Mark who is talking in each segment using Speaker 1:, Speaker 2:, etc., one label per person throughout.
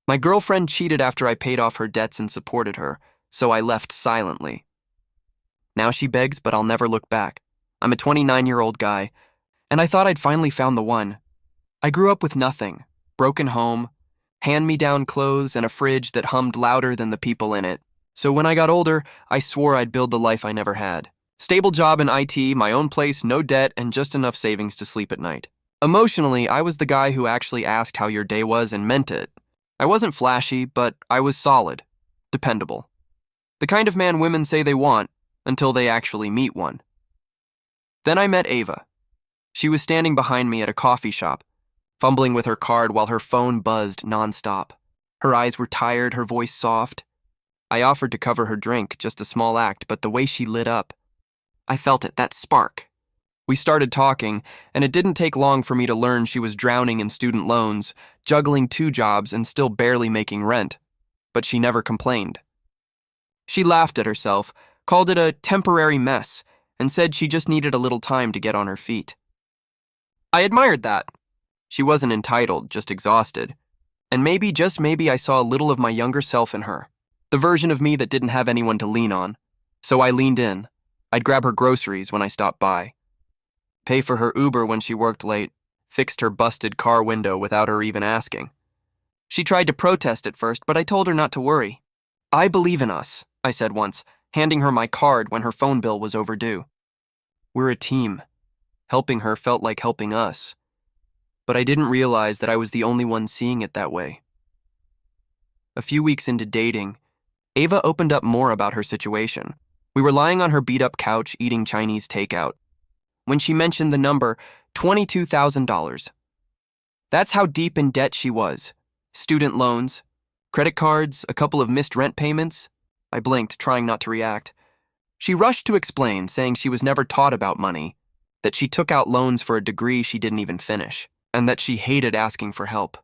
Speaker 1: My girlfriend cheated after I paid off her debts and supported her, so I left silently. Now she begs, but I'll never look back. I'm a 29-year-old guy, and I thought I'd finally found the one. I grew up with nothing, broken home, hand-me-down clothes, and a fridge that hummed louder than the people in it. So when I got older, I swore I'd build the life I never had. Stable job in IT, my own place, no debt, and just enough savings to sleep at night. Emotionally, I was the guy who actually asked how your day was and meant it. I wasn't flashy, but I was solid, dependable. The kind of man women say they want until they actually meet one. Then I met Ava. She was standing behind me at a coffee shop, fumbling with her card while her phone buzzed nonstop. Her eyes were tired, her voice soft. I offered to cover her drink, just a small act, but the way she lit up, I felt it, that spark. We started talking, and it didn't take long for me to learn she was drowning in student loans, juggling 2 jobs, and still barely making rent. But she never complained. She laughed at herself, called it a temporary mess, and said she just needed a little time to get on her feet. I admired that. She wasn't entitled, just exhausted. And maybe, just maybe, I saw a little of my younger self in her, the version of me that didn't have anyone to lean on. So I leaned in. I'd grab her groceries when I stopped by, pay for her Uber when she worked late, fixed her busted car window without her even asking. She tried to protest at first, but I told her not to worry. I believe in us, I said once, handing her my card when her phone bill was overdue. We're a team. Helping her felt like helping us. But I didn't realize that I was the only one seeing it that way. A few weeks into dating, Ava opened up more about her situation. We were lying on her beat-up couch eating Chinese takeout when she mentioned the number $22,000. That's how deep in debt she was. Student loans, credit cards, a couple of missed rent payments. I blinked, trying not to react. She rushed to explain, saying she was never taught about money, that she took out loans for a degree she didn't even finish, and that she hated asking for help.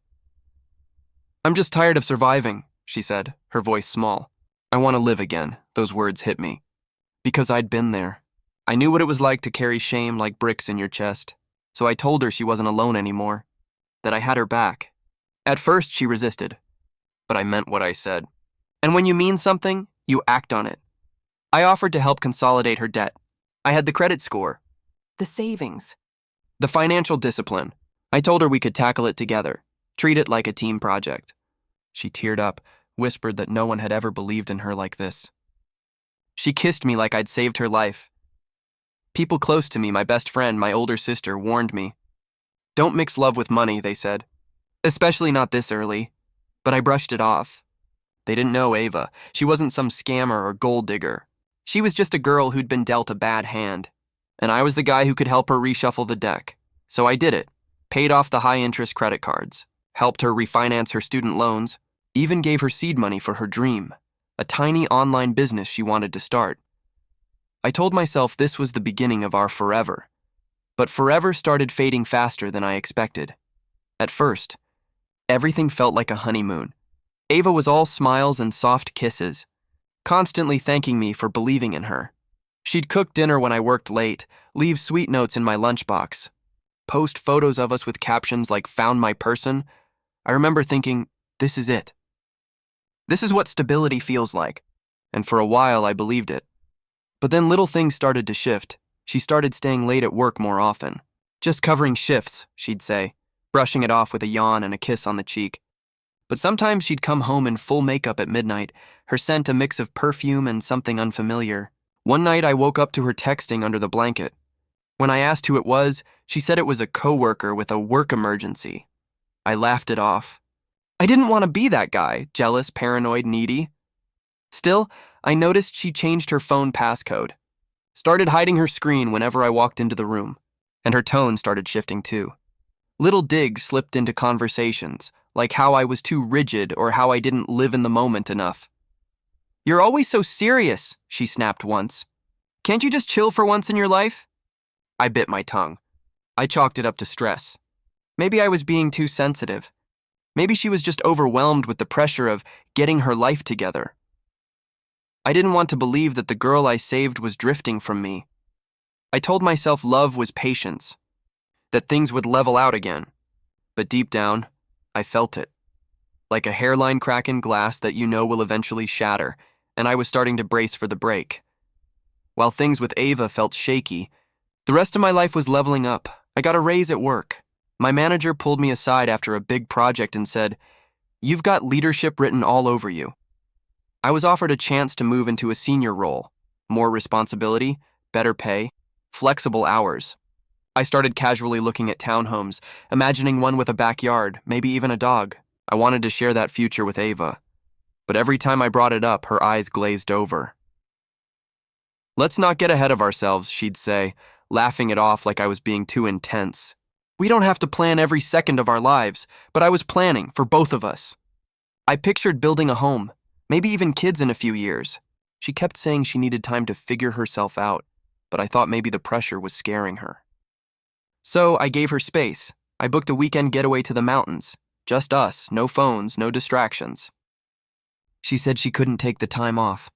Speaker 1: I'm just tired of surviving, she said, her voice small. I want to live again, those words hit me. Because I'd been there. I knew what it was like to carry shame like bricks in your chest, so I told her she wasn't alone anymore, that I had her back. At first, she resisted, but I meant what I said. And when you mean something, you act on it. I offered to help consolidate her debt. I had the credit score, the savings, the financial discipline. I told her we could tackle it together, treat it like a team project. She teared up, whispered that no one had ever believed in her like this. She kissed me like I'd saved her life. People close to me, my best friend, my older sister, warned me. Don't mix love with money, they said. Especially not this early. But I brushed it off. They didn't know Ava. She wasn't some scammer or gold digger. She was just a girl who'd been dealt a bad hand. And I was the guy who could help her reshuffle the deck. So I did it. Paid off the high-interest credit cards. Helped her refinance her student loans. Even gave her seed money for her dream. A tiny online business she wanted to start. I told myself this was the beginning of our forever. But forever started fading faster than I expected. At first, everything felt like a honeymoon. Ava was all smiles and soft kisses, constantly thanking me for believing in her. She'd cook dinner when I worked late, leave sweet notes in my lunchbox, post photos of us with captions like "found my person." I remember thinking, this is it. This is what stability feels like. And for a while, I believed it. But then little things started to shift. She started staying late at work more often. Just covering shifts, she'd say, brushing it off with a yawn and a kiss on the cheek. But sometimes she'd come home in full makeup at midnight, her scent a mix of perfume and something unfamiliar. One night I woke up to her texting under the blanket. When I asked who it was, she said it was a coworker with a work emergency. I laughed it off. I didn't want to be that guy, jealous, paranoid, needy. Still, I noticed she changed her phone passcode, started hiding her screen whenever I walked into the room, and her tone started shifting too. Little digs slipped into conversations, like how I was too rigid or how I didn't live in the moment enough. You're always so serious, she snapped once. Can't you just chill for once in your life? I bit my tongue. I chalked it up to stress. Maybe I was being too sensitive. Maybe she was just overwhelmed with the pressure of getting her life together. I didn't want to believe that the girl I saved was drifting from me. I told myself love was patience, that things would level out again. But deep down, I felt it. like a hairline crack in glass that you know will eventually shatter, and I was starting to brace for the break. While things with Ava felt shaky, the rest of my life was leveling up. I got a raise at work. My manager pulled me aside after a big project and said, "You've got leadership written all over you." I was offered a chance to move into a senior role, more responsibility, better pay, flexible hours. I started casually looking at townhomes, imagining one with a backyard, maybe even a dog. I wanted to share that future with Ava. But every time I brought it up, her eyes glazed over. "Let's not get ahead of ourselves," she'd say, laughing it off like I was being too intense. "We don't have to plan every second of our lives, but I was planning for both of us." I pictured building a home, maybe even kids in a few years. She kept saying she needed time to figure herself out, but I thought maybe the pressure was scaring her. So I gave her space. I booked a weekend getaway to the mountains. Just us, no phones, no distractions. She said she couldn't take the time off.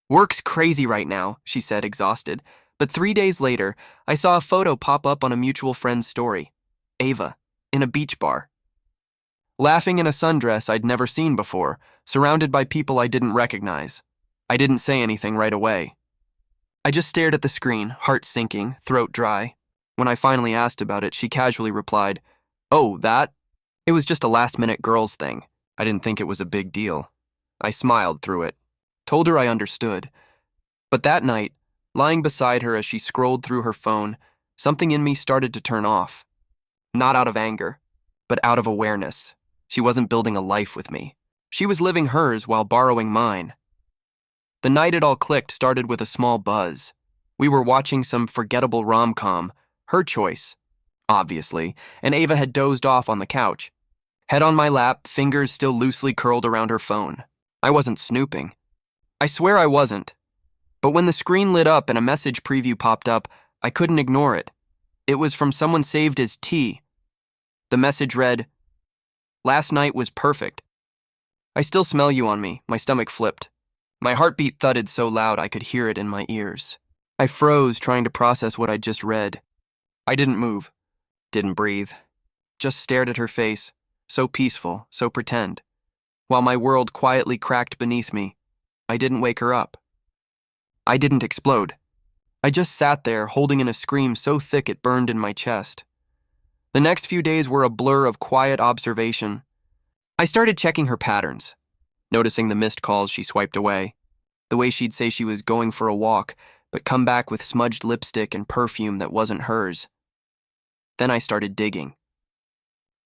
Speaker 1: "Work's crazy right now," she said, exhausted. But 3 days later, I saw a photo pop up on a mutual friend's story. Ava, in a beach bar. Laughing in a sundress I'd never seen before, surrounded by people I didn't recognize. I didn't say anything right away. I just stared at the screen, heart sinking, throat dry. When I finally asked about it, she casually replied, "Oh, that? It was just a last-minute girls thing. I didn't think it was a big deal." I smiled through it, told her I understood. But that night, lying beside her as she scrolled through her phone, something in me started to turn off. Not out of anger, but out of awareness. She wasn't building a life with me. She was living hers while borrowing mine. The night it all clicked started with a small buzz. We were watching some forgettable rom-com, her choice, obviously, and Ava had dozed off on the couch. Head on my lap, fingers still loosely curled around her phone. I wasn't snooping. I swear I wasn't. But when the screen lit up and a message preview popped up, I couldn't ignore it. It was from someone saved as T. The message read, "Last night was perfect. I still smell you on me." My stomach flipped. My heartbeat thudded so loud I could hear it in my ears. I froze, trying to process what I'd just read. I didn't move, didn't breathe, just stared at her face, so peaceful, so pretend. While my world quietly cracked beneath me, I didn't wake her up. I didn't explode. I just sat there, holding in a scream so thick it burned in my chest. The next few days were a blur of quiet observation. I started checking her patterns, noticing the missed calls she swiped away, the way she'd say she was going for a walk, but come back with smudged lipstick and perfume that wasn't hers. Then I started digging.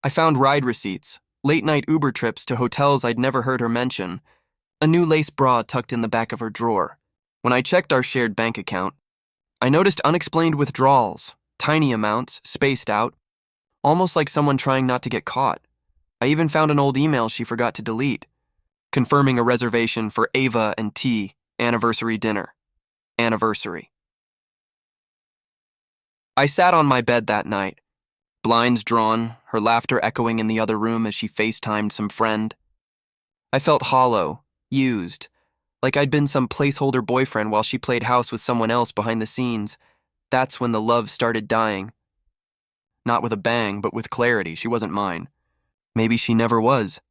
Speaker 1: I found ride receipts, late-night Uber trips to hotels I'd never heard her mention, a new lace bra tucked in the back of her drawer. When I checked our shared bank account, I noticed unexplained withdrawals, tiny amounts, spaced out, almost like someone trying not to get caught. I even found an old email she forgot to delete, confirming a reservation for Ava and T anniversary dinner. Anniversary. I sat on my bed that night, blinds drawn, her laughter echoing in the other room as she FaceTimed some friend. I felt hollow, used, like I'd been some placeholder boyfriend while she played house with someone else behind the scenes. That's when the love started dying. Not with a bang, but with clarity. She wasn't mine. Maybe she never was.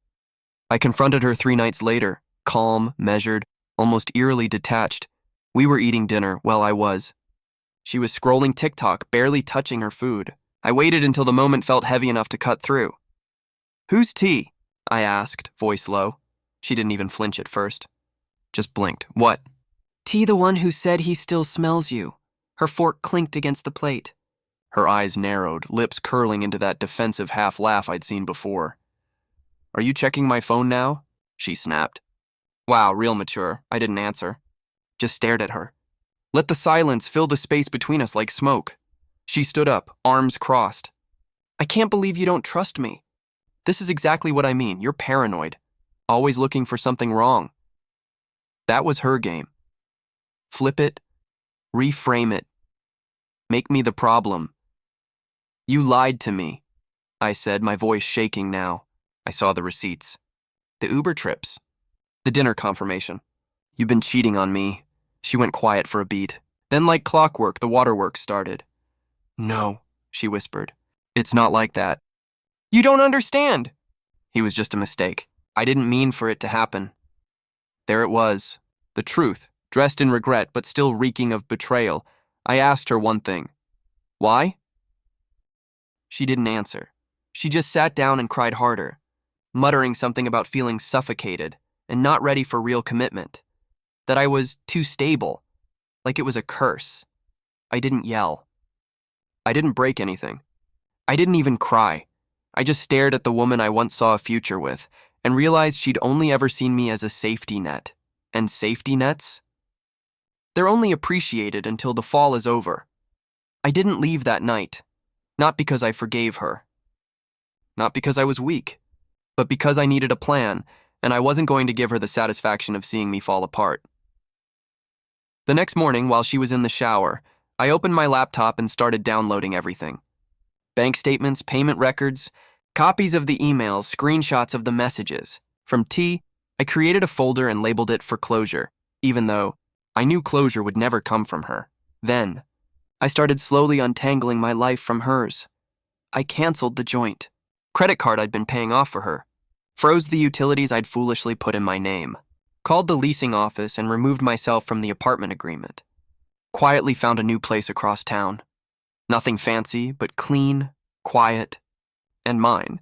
Speaker 1: I confronted her 3 nights later, calm, measured, almost eerily detached. We were eating dinner, well, I was. She was scrolling TikTok, barely touching her food. I waited until the moment felt heavy enough to cut through. "Who's T?" I asked, voice low. She didn't even flinch at first. Just blinked. "What?" "T, the one who said he still smells you." Her fork clinked against the plate. Her eyes narrowed, lips curling into that defensive half-laugh I'd seen before. "Are you checking my phone now?" she snapped. Wow, real mature. I didn't answer. Just stared at her. Let the silence fill the space between us like smoke. She stood up, arms crossed. "I can't believe you don't trust me. This is exactly what I mean. You're paranoid. Always looking for something wrong." That was her game. Flip it, reframe it, make me the problem. "You lied to me," I said, my voice shaking now. I saw the receipts. The Uber trips. The dinner confirmation. "You've been cheating on me." She went quiet for a beat. Then like clockwork, the waterworks started. "No," she whispered. "It's not like that." "You don't understand." He was just a mistake. I didn't mean for it to happen. There it was, the truth, dressed in regret but still reeking of betrayal. I asked her one thing. Why? She didn't answer. She just sat down and cried harder, muttering something about feeling suffocated and not ready for real commitment. That I was too stable, like it was a curse. I didn't yell. I didn't break anything. I didn't even cry. I just stared at the woman I once saw a future with and realized she'd only ever seen me as a safety net. And safety nets? They're only appreciated until the fall is over. I didn't leave that night, not because I forgave her. Not because I was weak, but because I needed a plan, and I wasn't going to give her the satisfaction of seeing me fall apart. The next morning, while she was in the shower, I opened my laptop and started downloading everything. Bank statements, payment records, copies of the emails, screenshots of the messages. From T, I created a folder and labeled it for closure, even though I knew closure would never come from her. Then, I started slowly untangling my life from hers. I canceled the joint credit card I'd been paying off for her, froze the utilities I'd foolishly put in my name, called the leasing office and removed myself from the apartment agreement. Quietly found a new place across town. Nothing fancy, but clean, quiet, and mine.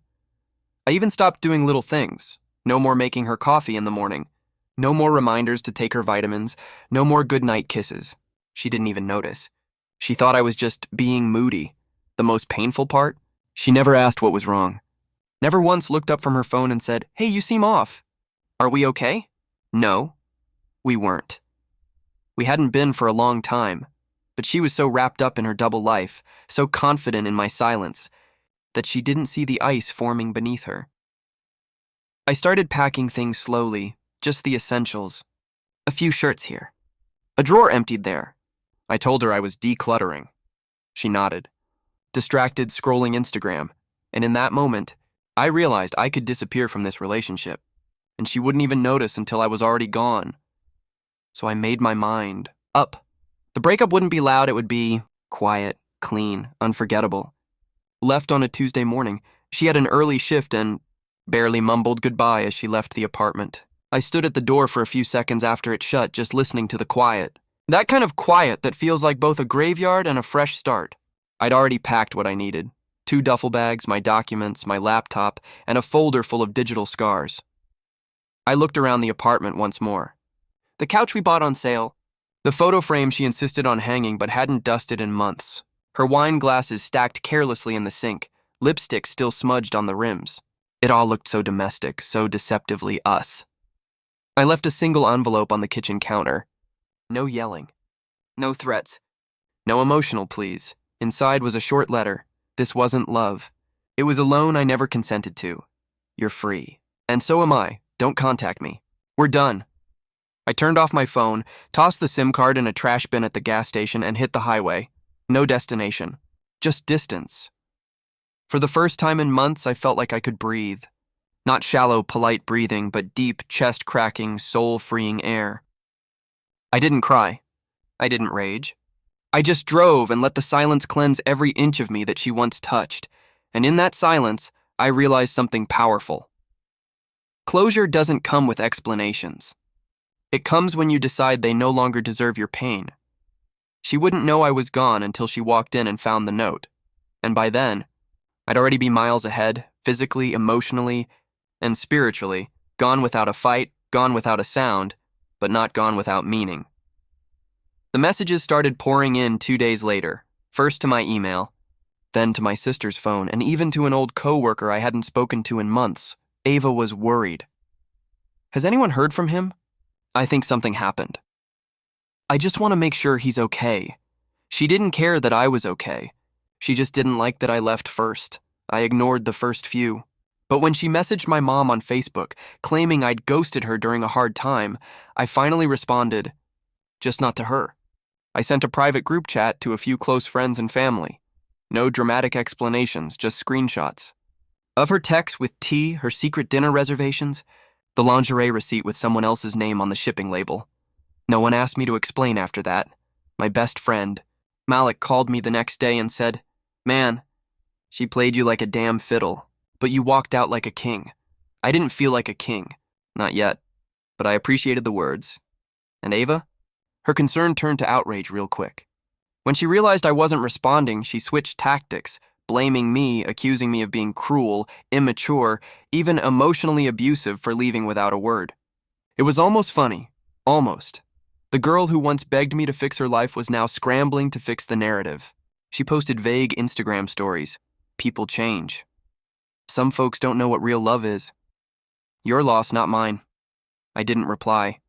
Speaker 1: I even stopped doing little things. No more making her coffee in the morning. No more reminders to take her vitamins. No more goodnight kisses. She didn't even notice. She thought I was just being moody. The most painful part? She never asked what was wrong. Never once looked up from her phone and said, "Hey, you seem off. Are we okay?" No, we weren't. We hadn't been for a long time, but she was so wrapped up in her double life, so confident in my silence, that she didn't see the ice forming beneath her. I started packing things slowly, just the essentials. A few shirts here. A drawer emptied there. I told her I was decluttering. She nodded, distracted scrolling Instagram, and in that moment, I realized I could disappear from this relationship, and she wouldn't even notice until I was already gone. So I made my mind up. The breakup wouldn't be loud, it would be quiet, clean, unforgettable. Left on a Tuesday morning, she had an early shift and barely mumbled goodbye as she left the apartment. I stood at the door for a few seconds after it shut, just listening to the quiet. That kind of quiet that feels like both a graveyard and a fresh start. I'd already packed what I needed. 2 duffel bags, my documents, my laptop, and a folder full of digital scars. I looked around the apartment once more. The couch we bought on sale, the photo frame she insisted on hanging but hadn't dusted in months, her wine glasses stacked carelessly in the sink, lipstick still smudged on the rims. It all looked so domestic, so deceptively us. I left a single envelope on the kitchen counter. No yelling. No threats. No emotional pleas. Inside was a short letter. This wasn't love. It was a loan I never consented to. You're free. And so am I. Don't contact me. We're done. I turned off my phone, tossed the SIM card in a trash bin at the gas station, and hit the highway. No destination. Just distance. For the first time in months, I felt like I could breathe. Not shallow, polite breathing, but deep, chest-cracking, soul-freeing air. I didn't cry. I didn't rage. I just drove and let the silence cleanse every inch of me that she once touched. And in that silence, I realized something powerful. Closure doesn't come with explanations. It comes when you decide they no longer deserve your pain. She wouldn't know I was gone until she walked in and found the note. And by then, I'd already be miles ahead, physically, emotionally, and spiritually, gone without a fight, gone without a sound, but not gone without meaning. The messages started pouring in 2 days later, first to my email, then to my sister's phone, and even to an old coworker I hadn't spoken to in months. Ava was worried. Has anyone heard from him? I think something happened. I just want to make sure he's okay. She didn't care that I was okay. She just didn't like that I left first. I ignored the first few. But when she messaged my mom on Facebook, claiming I'd ghosted her during a hard time, I finally responded, just not to her. I sent a private group chat to a few close friends and family. No dramatic explanations, just screenshots. Of her text with T, her secret dinner reservations, the lingerie receipt with someone else's name on the shipping label. No one asked me to explain after that. My best friend, Malik, called me the next day and said, "Man, she played you like a damn fiddle, but you walked out like a king. I didn't feel like a king. Not yet. But I appreciated the words. And Ava? Her concern turned to outrage real quick. When she realized I wasn't responding, she switched tactics, blaming me, accusing me of being cruel, immature, even emotionally abusive for leaving without a word. It was almost funny. Almost. The girl who once begged me to fix her life was now scrambling to fix the narrative. She posted vague Instagram stories. People change. Some folks don't know what real love is. Your loss, not mine. I didn't reply.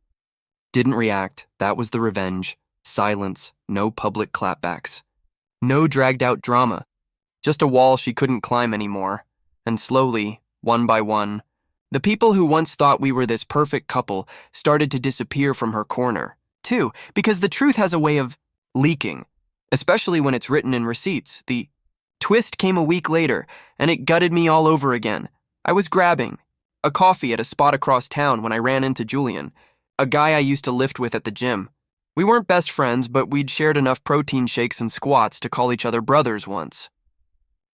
Speaker 1: Didn't react. That was the revenge. Silence. No public clapbacks. No dragged-out drama. Just a wall she couldn't climb anymore. And slowly, one by one, the people who once thought we were this perfect couple started to disappear from her corner. Too, because the truth has a way of leaking, especially when it's written in receipts. The twist came a week later, and it gutted me all over again. I was grabbing a coffee at a spot across town when I ran into Julian, a guy I used to lift with at the gym. We weren't best friends, but we'd shared enough protein shakes and squats to call each other brothers once.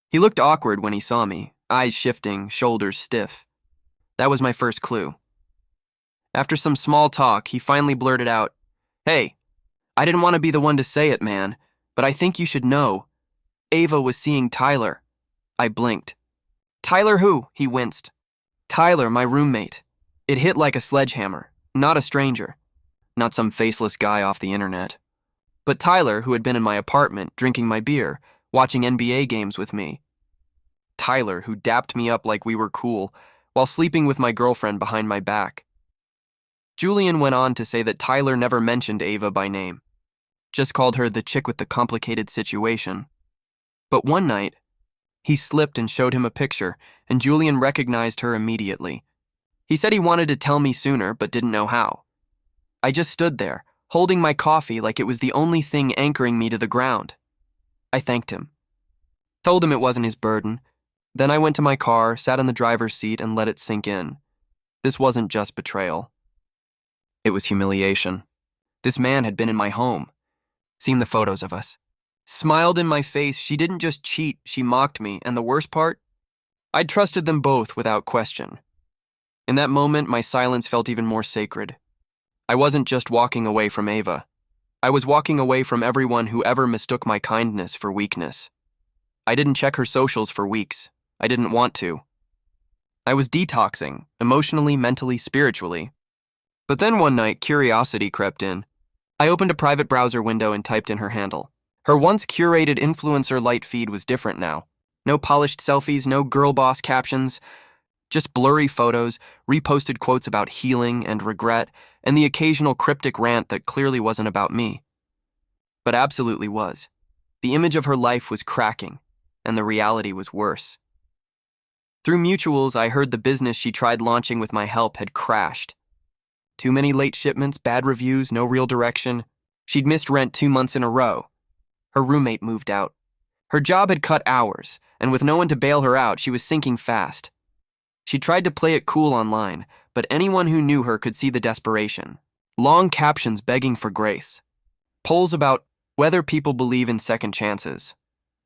Speaker 1: He looked awkward when he saw me, eyes shifting, shoulders stiff. That was my first clue. After some small talk, he finally blurted out, "Hey, I didn't want to be the one to say it, man, but I think you should know. Ava was seeing Tyler." I blinked. "Tyler who?" He winced. "Tyler, my roommate." It hit like a sledgehammer. Not a stranger. Not some faceless guy off the internet. But Tyler, who had been in my apartment, drinking my beer, watching NBA games with me. Tyler, who dapped me up like we were cool, while sleeping with my girlfriend behind my back. Julian went on to say that Tyler never mentioned Ava by name. Just called her the chick with the complicated situation. But one night, he slipped and showed him a picture, and Julian recognized her immediately. He said he wanted to tell me sooner, but didn't know how. I just stood there, holding my coffee like it was the only thing anchoring me to the ground. I thanked him. Told him it wasn't his burden. Then I went to my car, sat in the driver's seat, and let it sink in. This wasn't just betrayal. It was humiliation. This man had been in my home, seen the photos of us, smiled in my face. She didn't just cheat, she mocked me, and the worst part? I trusted them both without question. In that moment, my silence felt even more sacred. I wasn't just walking away from Ava. I was walking away from everyone who ever mistook my kindness for weakness. I didn't check her socials for weeks. I didn't want to. I was detoxing, emotionally, mentally, spiritually. But then one night, curiosity crept in. I opened a private browser window and typed in her handle. Her once curated influencer light feed was different now. No polished selfies, no girl boss captions, just blurry photos, reposted quotes about healing and regret, and the occasional cryptic rant that clearly wasn't about me. But absolutely was. The image of her life was cracking, and the reality was worse. Through mutuals, I heard the business she tried launching with my help had crashed. Too many late shipments, bad reviews, no real direction. She'd missed rent 2 months in a row. Her roommate moved out. Her job had cut hours, and with no one to bail her out, she was sinking fast. She tried to play it cool online, but anyone who knew her could see the desperation. Long captions begging for grace. Polls about whether people believe in second chances.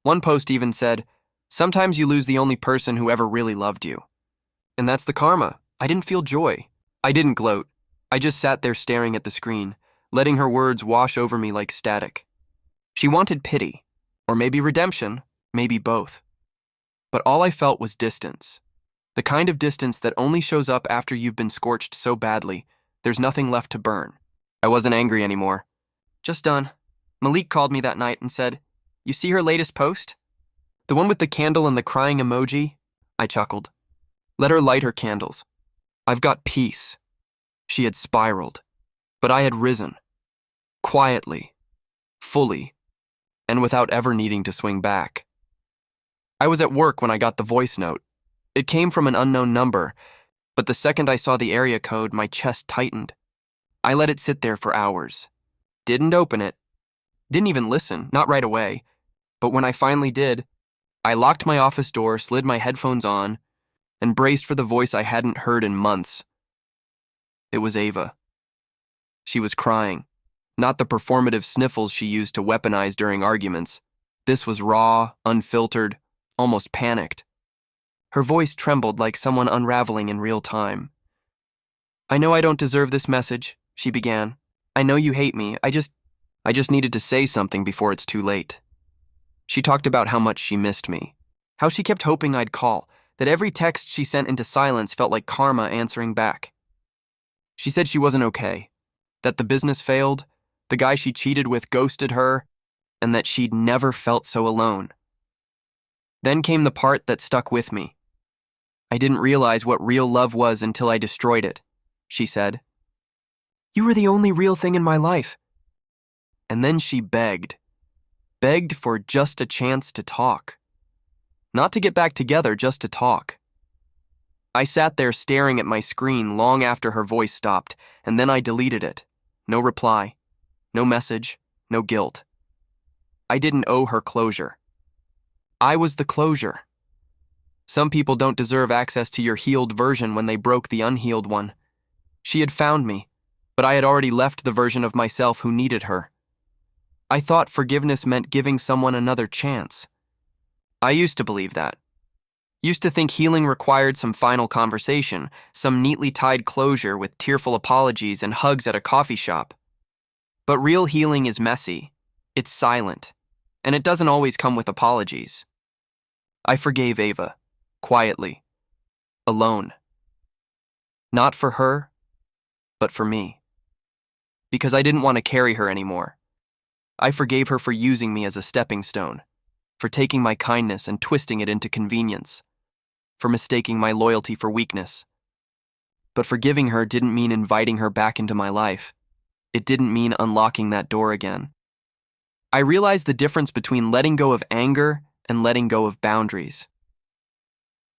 Speaker 1: One post even said, "Sometimes you lose the only person who ever really loved you." And that's the karma. I didn't feel joy. I didn't gloat. I just sat there staring at the screen, letting her words wash over me like static. She wanted pity, or maybe redemption, maybe both. But all I felt was distance. The kind of distance that only shows up after you've been scorched so badly, there's nothing left to burn. I wasn't angry anymore. Just done. Malik called me that night and said, "You see her latest post? The one with the candle and the crying emoji?" I chuckled. Let her light her candles. I've got peace. She had spiraled, but I had risen. Quietly, fully, and without ever needing to swing back. I was at work when I got the voice note. It came from an unknown number, but the second I saw the area code, my chest tightened. I let it sit there for hours. Didn't open it. Didn't even listen, not right away. But when I finally did, I locked my office door, slid my headphones on, and braced for the voice I hadn't heard in months. It was Ava. She was crying, not the performative sniffles she used to weaponize during arguments. This was raw, unfiltered, almost panicked. Her voice trembled like someone unraveling in real time. "I know I don't deserve this message," she began. "I know you hate me. I just needed to say something before it's too late." She talked about how much she missed me, how she kept hoping I'd call, that every text she sent into silence felt like karma answering back. She said she wasn't okay, that the business failed, the guy she cheated with ghosted her, and that she'd never felt so alone. Then came the part that stuck with me. "I didn't realize what real love was until I destroyed it," she said. "You were the only real thing in my life." And then she begged for just a chance to talk. Not to get back together, just to talk. I sat there staring at my screen long after her voice stopped, and then I deleted it. No reply, no message, no guilt. I didn't owe her closure. I was the closure. Some people don't deserve access to your healed version when they broke the unhealed one. She had found me, but I had already left the version of myself who needed her. I thought forgiveness meant giving someone another chance. I used to believe that. Used to think healing required some final conversation, some neatly tied closure with tearful apologies and hugs at a coffee shop. But real healing is messy. It's silent. And it doesn't always come with apologies. I forgave Ava, quietly, alone. Not for her, but for me. Because I didn't want to carry her anymore. I forgave her for using me as a stepping stone, for taking my kindness and twisting it into convenience, for mistaking my loyalty for weakness. But forgiving her didn't mean inviting her back into my life. It didn't mean unlocking that door again. I realized the difference between letting go of anger and letting go of boundaries.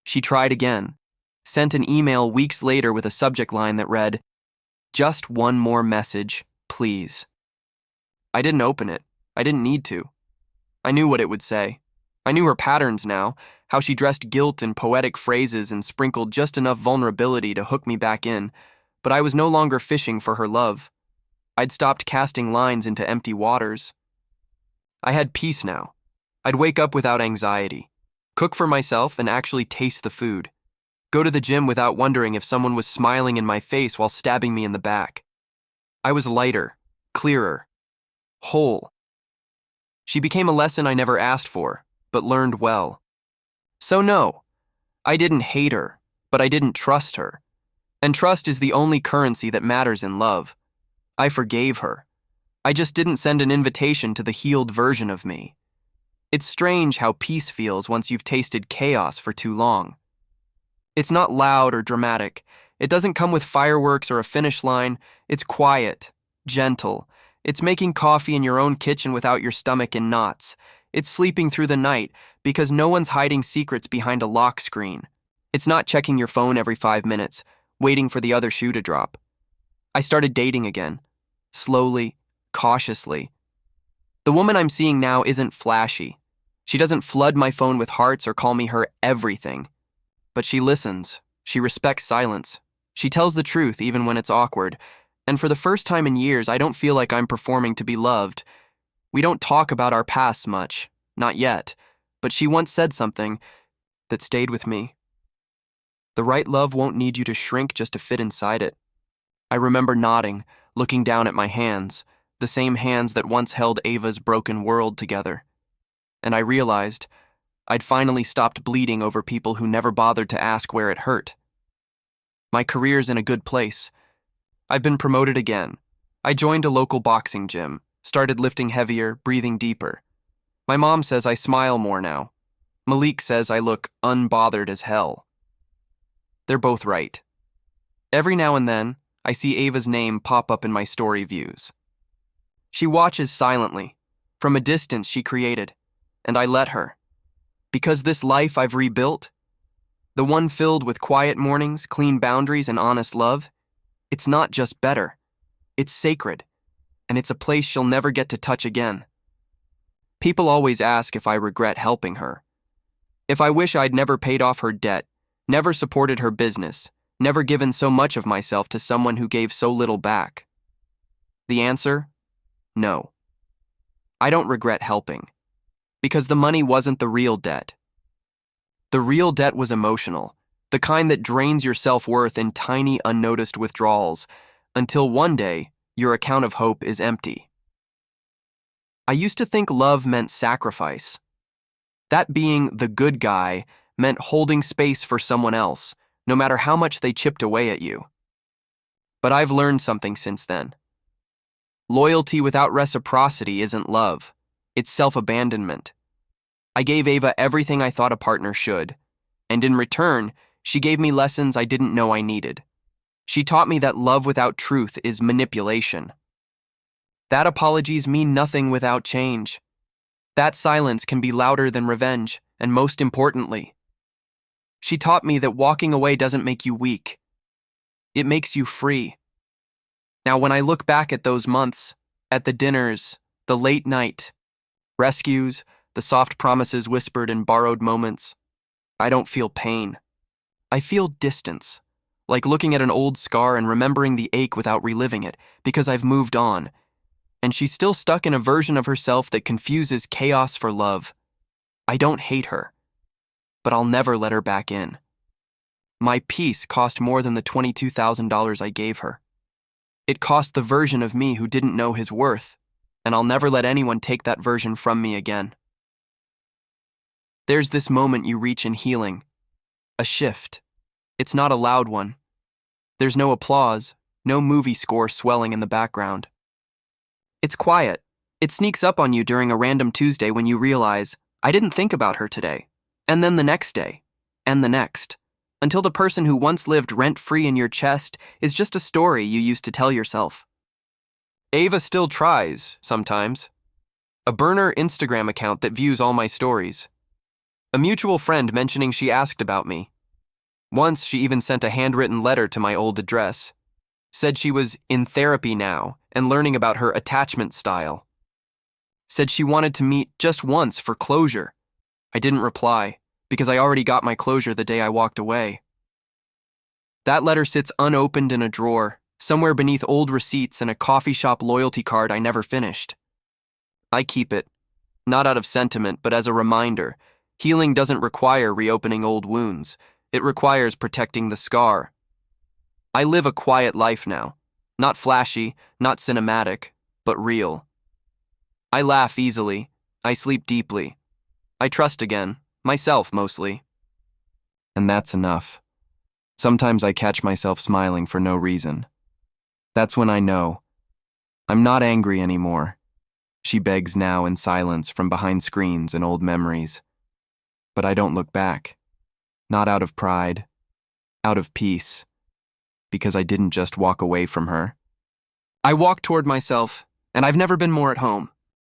Speaker 1: She tried again, sent an email weeks later with a subject line that read, "Just one more message, please." I didn't open it. I didn't need to. I knew what it would say. I knew her patterns now, how she dressed guilt in poetic phrases and sprinkled just enough vulnerability to hook me back in, but I was no longer fishing for her love. I'd stopped casting lines into empty waters. I had peace now. I'd wake up without anxiety, cook for myself and actually taste the food, go to the gym without wondering if someone was smiling in my face while stabbing me in the back. I was lighter, clearer, whole. She became a lesson I never asked for, but learned well. So no, I didn't hate her, but I didn't trust her. And trust is the only currency that matters in love. I forgave her. I just didn't send an invitation to the healed version of me. It's strange how peace feels once you've tasted chaos for too long. It's not loud or dramatic. It doesn't come with fireworks or a finish line. It's quiet, gentle. It's making coffee in your own kitchen without your stomach in knots. It's sleeping through the night because no one's hiding secrets behind a lock screen. It's not checking your phone every 5 minutes, waiting for the other shoe to drop. I started dating again, slowly, cautiously. The woman I'm seeing now isn't flashy. She doesn't flood my phone with hearts or call me her everything. But she listens. She respects silence. She tells the truth even when it's awkward. And for the first time in years, I don't feel like I'm performing to be loved. We don't talk about our pasts much, not yet, but she once said something that stayed with me. The right love won't need you to shrink just to fit inside it. I remember nodding, looking down at my hands, the same hands that once held Ava's broken world together. And I realized I'd finally stopped bleeding over people who never bothered to ask where it hurt. My career's in a good place. I've been promoted again. I joined a local boxing gym, started lifting heavier, breathing deeper. My mom says I smile more now. Malik says I look unbothered as hell. They're both right. Every now and then, I see Ava's name pop up in my story views. She watches silently, from a distance she created, and I let her. Because this life I've rebuilt, the one filled with quiet mornings, clean boundaries, and honest love, it's not just better. It's sacred, and it's a place she'll never get to touch again. People always ask if I regret helping her. If I wish I'd never paid off her debt, never supported her business, never given so much of myself to someone who gave so little back. The answer? No. I don't regret helping, because the money wasn't the real debt. The real debt was emotional, the kind that drains your self-worth in tiny, unnoticed withdrawals, until one day, your account of hope is empty. I used to think love meant sacrifice. That being the good guy meant holding space for someone else, no matter how much they chipped away at you. But I've learned something since then. Loyalty without reciprocity isn't love. It's self-abandonment. I gave Ava everything I thought a partner should, and in return, she gave me lessons I didn't know I needed. She taught me that love without truth is manipulation. That apologies mean nothing without change. That silence can be louder than revenge, and most importantly, she taught me that walking away doesn't make you weak. It makes you free. Now, when I look back at those months, at the dinners, the late night rescues, the soft promises whispered in borrowed moments, I don't feel pain. I feel distance, like looking at an old scar and remembering the ache without reliving it, because I've moved on. And she's still stuck in a version of herself that confuses chaos for love. I don't hate her, but I'll never let her back in. My peace cost more than the $22,000 I gave her. It cost the version of me who didn't know his worth, and I'll never let anyone take that version from me again. There's this moment you reach in healing, a shift. It's not a loud one. There's no applause, no movie score swelling in the background. It's quiet. It sneaks up on you during a random Tuesday when you realize, I didn't think about her today. And then the next day, and the next, until the person who once lived rent-free in your chest is just a story you used to tell yourself. Ava still tries, sometimes. A burner Instagram account that views all my stories. A mutual friend mentioning she asked about me. Once she even sent a handwritten letter to my old address. Said she was in therapy now and learning about her attachment style. Said she wanted to meet just once for closure. I didn't reply, because I already got my closure the day I walked away. That letter sits unopened in a drawer, somewhere beneath old receipts and a coffee shop loyalty card I never finished. I keep it, not out of sentiment, but as a reminder. Healing doesn't require reopening old wounds. It requires protecting the scar. I live a quiet life now. Not flashy, not cinematic, but real. I laugh easily. I sleep deeply. I trust again, myself mostly. And that's enough. Sometimes I catch myself smiling for no reason. That's when I know. I'm not angry anymore. She begs now in silence from behind screens and old memories. But I don't look back. Not out of pride. Out of peace. Because I didn't just walk away from her. I walk toward myself, and I've never been more at home.